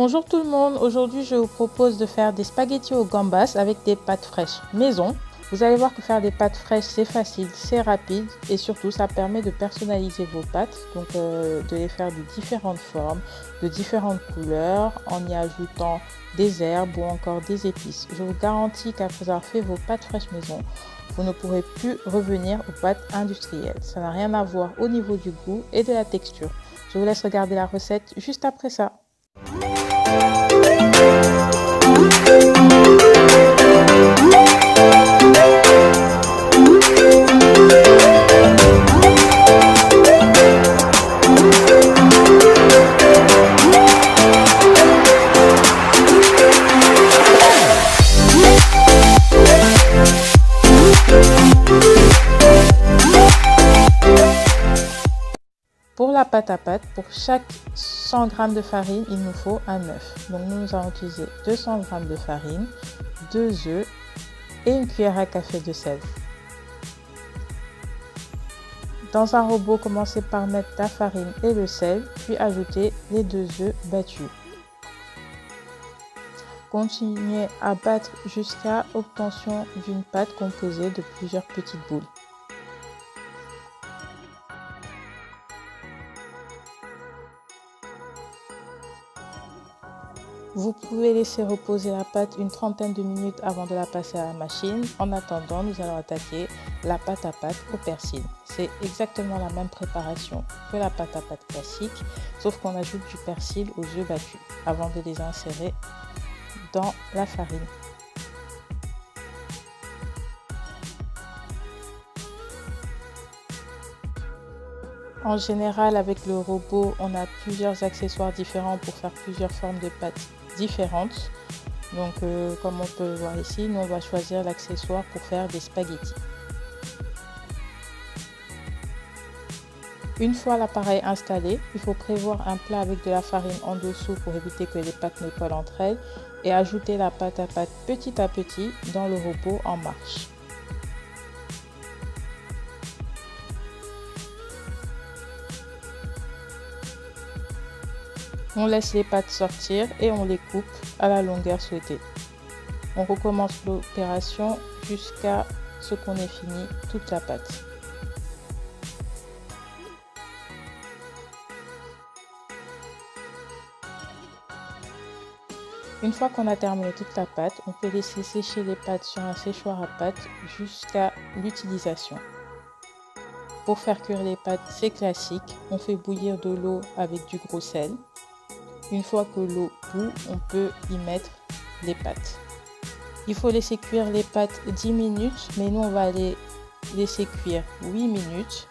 Bonjour tout le monde, aujourd'hui je vous propose de faire des spaghettis aux gambas avec des pâtes fraîches maison. Vous allez voir que faire des pâtes fraîches c'est facile, c'est rapide et surtout ça permet de personnaliser vos pâtes, donc de les faire de différentes formes, de différentes couleurs en y ajoutant des herbes ou encore des épices. Je vous garantis qu'après avoir fait vos pâtes fraîches maison, vous ne pourrez plus revenir aux pâtes industrielles. Ça n'a rien à voir au niveau du goût et de la texture. Je vous laisse regarder la recette juste après ça. Pour la pâte à pâte, pour chaque 100 g de farine, il nous faut un œuf. Donc nous allons utiliser 200 g de farine, 2 œufs et une cuillère à café de sel. Dans un robot, commencez par mettre la farine et le sel, puis ajoutez les 2 œufs battus. Continuez à battre jusqu'à obtention d'une pâte composée de plusieurs petites boules. Vous pouvez laisser reposer la pâte une trentaine de minutes avant de la passer à la machine. En attendant, nous allons attaquer la pâte à pâte au persil. C'est exactement la même préparation que la pâte à pâte classique, sauf qu'on ajoute du persil aux œufs battus avant de les insérer dans la farine. En général, avec le robot, on a plusieurs accessoires différents pour faire plusieurs formes de pâtes différentes. Donc, comme on peut le voir ici, nous on va choisir l'accessoire pour faire des spaghettis. Une fois l'appareil installé, il faut prévoir un plat avec de la farine en dessous pour éviter que les pâtes ne collent entre elles et ajouter la pâte à pâte petit à petit dans le robot en marche. On laisse les pâtes sortir et on les coupe à la longueur souhaitée. On recommence l'opération jusqu'à ce qu'on ait fini toute la pâte. Une fois qu'on a terminé toute la pâte, on peut laisser sécher les pâtes sur un séchoir à pâtes jusqu'à l'utilisation. Pour faire cuire les pâtes, c'est classique, on fait bouillir de l'eau avec du gros sel. Une fois que l'eau bout, on peut y mettre les pâtes. Il faut laisser cuire les pâtes 10 minutes, mais nous on va les laisser cuire 8 minutes.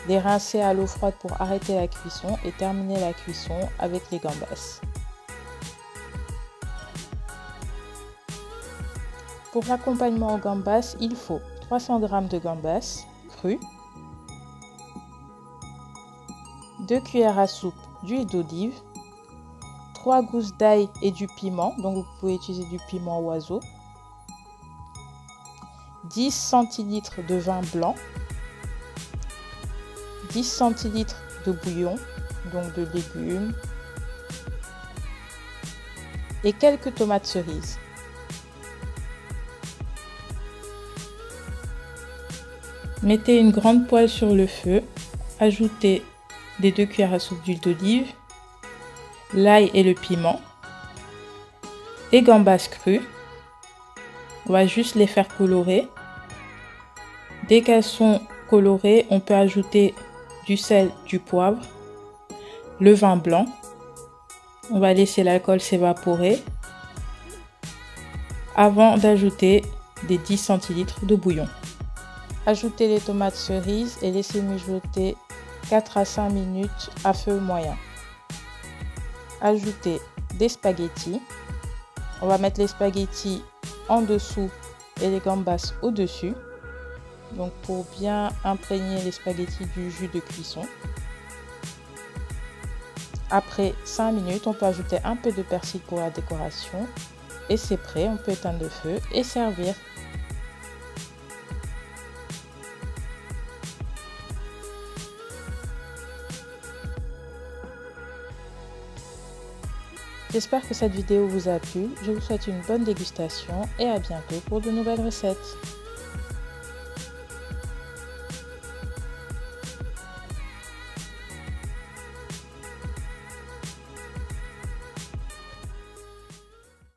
Les rincer à l'eau froide pour arrêter la cuisson et terminer la cuisson avec les gambas. Pour l'accompagnement aux gambas, il faut 300 g de gambas crues, 2 cuillères à soupe d'huile d'olive, 3 gousses d'ail et du piment, donc vous pouvez utiliser du piment oiseau, 10 centilitres de vin blanc, 10 centilitres de bouillon, donc de légumes, et quelques tomates cerises. Mettez une grande poêle sur le feu, ajoutez les 2 cuillères à soupe d'huile d'olive, l'ail et le piment, les gambas crues. On va juste les faire colorer. Dès qu'elles sont colorées, on peut ajouter du sel, du poivre, le vin blanc. On va laisser l'alcool s'évaporer avant d'ajouter les 10 centilitres de bouillon. Ajoutez les tomates cerises et laissez mijoter 4 à 5 minutes à feu moyen. Ajoutez des spaghettis. On va mettre les spaghettis en dessous et les gambas au-dessus. Donc pour bien imprégner les spaghettis du jus de cuisson. Après 5 minutes, on peut ajouter un peu de persil pour la décoration. Et c'est prêt, on peut éteindre le feu et servir. J'espère que cette vidéo vous a plu, je vous souhaite une bonne dégustation et à bientôt pour de nouvelles recettes.